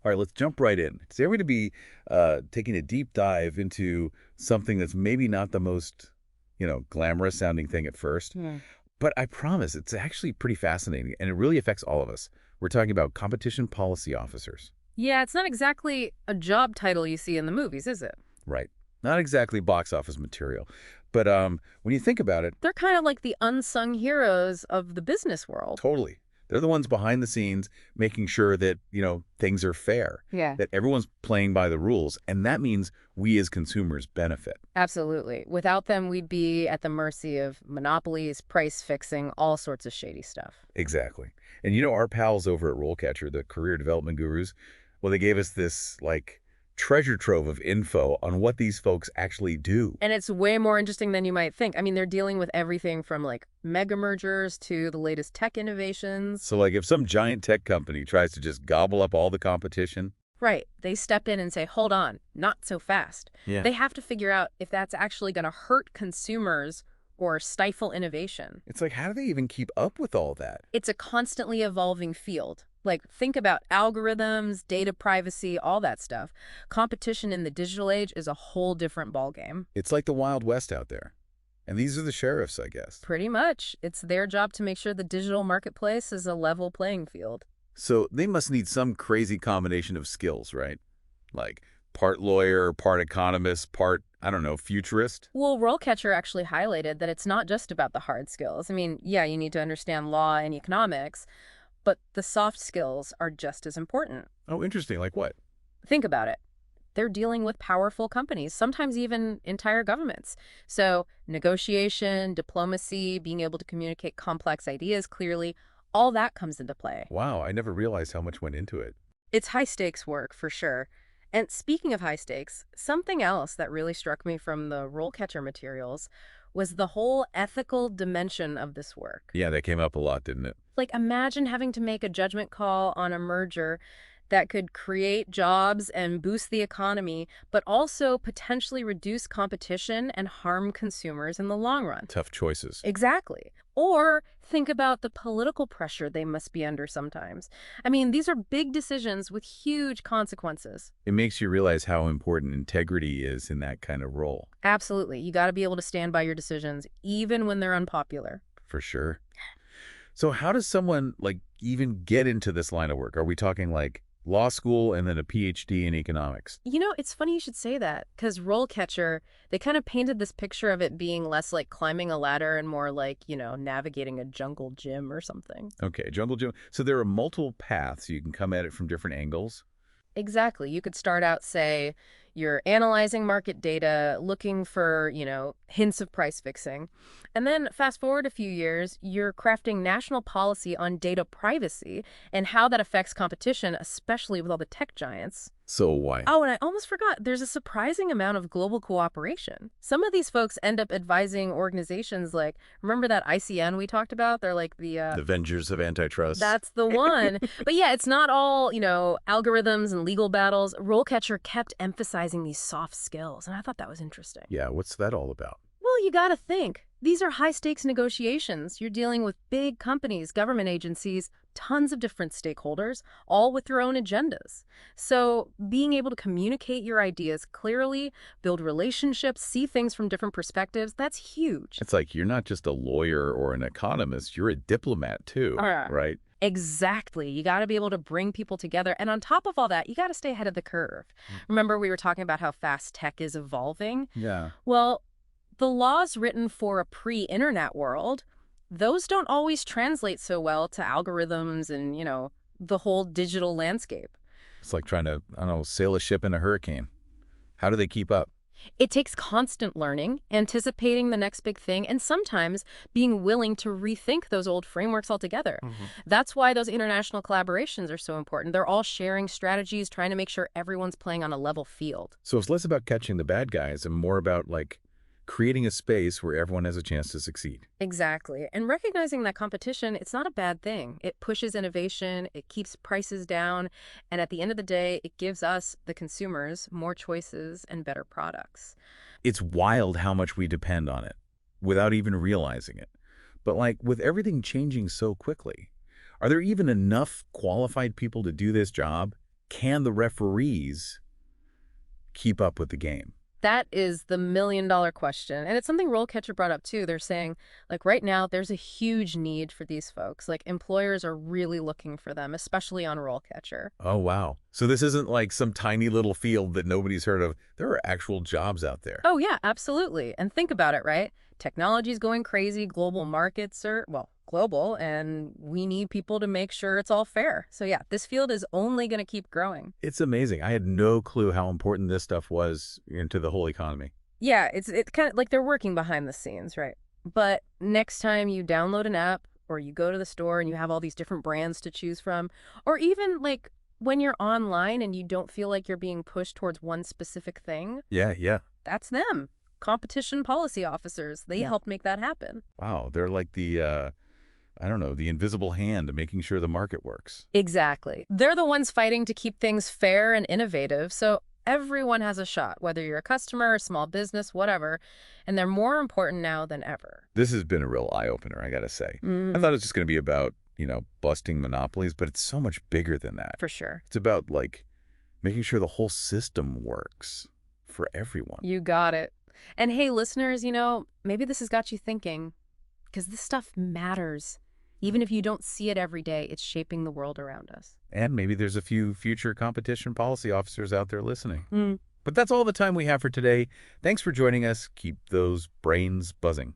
All right, let's jump right in. Today we're going to be taking a deep dive into something that's maybe not the most, glamorous sounding thing at first, Hmm. but I promise it's actually pretty fascinating and it really affects all of us. We're talking about competition policy officers, Yeah, it's not exactly a job title you see in the movies, is it? right? Not exactly box office material, but when you think about it, They're kind of like the unsung heroes of the business world. totally. They're the ones behind the scenes making sure that, things are fair, Yeah. that everyone's playing by the rules, and that means we as consumers benefit. Absolutely. Without them, we'd be at the mercy of monopolies, price fixing, all sorts of shady stuff. Exactly. And our pals over at RoleCatcher, the career development gurus, well, they gave us this treasure trove of info on what these folks actually do. And it's way more interesting than you might think. I mean, they're dealing with everything from like mega mergers to the latest tech innovations. So if some giant tech company tries to just gobble up all the competition, Right. They step in and say, hold on, not so fast. yeah, They have to figure out if that's actually going to hurt consumers or stifle innovation. it's like, how do they even keep up with all that? It's a constantly evolving field. Like, think about algorithms, data privacy, all that stuff. Competition in the digital age is a whole different ballgame. It's like the Wild West out there. And these are the sheriffs, I guess. Pretty much. It's their job to make sure the digital marketplace is a level playing field. So they must need some crazy combination of skills, right? Like part lawyer, part economist, part, I don't know, futurist. Well, RoleCatcher actually highlighted that it's not just about the hard skills. I mean, yeah, you need to understand law and economics, but the soft skills are just as important. Oh, interesting. Like what? Think about it. They're dealing with powerful companies, sometimes even entire governments. So negotiation, diplomacy, being able to communicate complex ideas clearly, all that comes into play. Wow, I never realized how much went into it. It's high stakes work for sure. And speaking of high stakes, something else that really struck me from the Rollcatcher materials was the whole ethical dimension of this work. Yeah, that came up a lot, didn't it? Like, imagine having to make a judgment call on a merger that could create jobs and boost the economy, but also potentially reduce competition and harm consumers in the long run. Tough choices. Exactly. Or think about the political pressure they must be under sometimes. I mean, these are big decisions with huge consequences. It makes you realize how important integrity is in that kind of role, Absolutely. You got to be able to stand by your decisions, even when they're unpopular. for sure. So how does someone even get into this line of work? Are we talking law school and then a PhD in economics? You know, it's funny you should say that, because Rollcatcher, they kind of painted this picture of it being less like climbing a ladder and more like, navigating a jungle gym or something. Okay, jungle gym. So there are multiple paths. You can come at it from different angles. Exactly. You could start out, say, you're analyzing market data, looking for, hints of price fixing. And then fast forward a few years, you're crafting national policy on data privacy and how that affects competition, especially with all the tech giants. So why? Oh, and I almost forgot, there's a surprising amount of global cooperation. Some of these folks end up advising organizations like, remember that ICN we talked about? They're like The Avengers of Antitrust. that's the one. But yeah, it's not all, algorithms and legal battles. Rollcatcher kept emphasizing these soft skills, and I thought that was interesting. Yeah, what's that all about? Well, you gotta think. These are high-stakes negotiations. You're dealing with big companies, government agencies, tons of different stakeholders, all with their own agendas. So being able to communicate your ideas clearly, build relationships, see things from different perspectives, that's huge. It's like you're not just a lawyer or an economist, you're a diplomat too, right? Exactly. You got to be able to bring people together. And on top of all that, you got to stay ahead of the curve. Remember, we were talking about how fast tech is evolving? Yeah. Well, the laws written for a pre-internet world, those don't always translate so well to algorithms and, the whole digital landscape. It's like trying to, I don't know, sail a ship in a hurricane. How do they keep up? It takes constant learning, anticipating the next big thing, and sometimes being willing to rethink those old frameworks altogether. That's why those international collaborations are so important. They're all sharing strategies, trying to make sure everyone's playing on a level field. So it's less about catching the bad guys and more about creating a space where everyone has a chance to succeed. Exactly. And recognizing that competition, it's not a bad thing. It pushes innovation, it keeps prices down, and at the end of the day, it gives us, the consumers, more choices and better products. It's wild how much we depend on it without even realizing it. But with everything changing so quickly, are there even enough qualified people to do this job? can the referees keep up with the game? That is the million-dollar question. And it's something RoleCatcher brought up too. They're saying, like, right now, there's a huge need for these folks. Like, employers are really looking for them, especially on RoleCatcher. Oh, wow. So this isn't like some tiny little field that nobody's heard of. There are actual jobs out there. Oh, yeah, absolutely. And think about it, right? Technology's going crazy. Global markets are, well, global, and we need people to make sure it's all fair. So, yeah, this field is only going to keep growing. It's amazing. I had no clue how important this stuff was into the whole economy. Yeah, it's kind of like they're working behind the scenes, right? But next time you download an app or you go to the store and you have all these different brands to choose from, or even like when you're online and you don't feel like you're being pushed towards one specific thing, Yeah, yeah. that's them. Competition policy officers. They help make that happen. Wow. They're like the, I don't know, the invisible hand making sure the market works. Exactly. They're the ones fighting to keep things fair and innovative, so everyone has a shot, whether you're a customer, a small business, whatever, and they're more important now than ever. This has been a real eye-opener, I got to say. I Mm, thought it was just going to be about, busting monopolies, but it's so much bigger than that. for sure. It's about, like, making sure the whole system works for everyone. You got it. And hey, listeners, maybe this has got you thinking, because this stuff matters. Even if you don't see it every day, it's shaping the world around us. And maybe there's a few future competition policy officers out there listening. Mm. But that's all the time we have for today. Thanks for joining us. Keep those brains buzzing.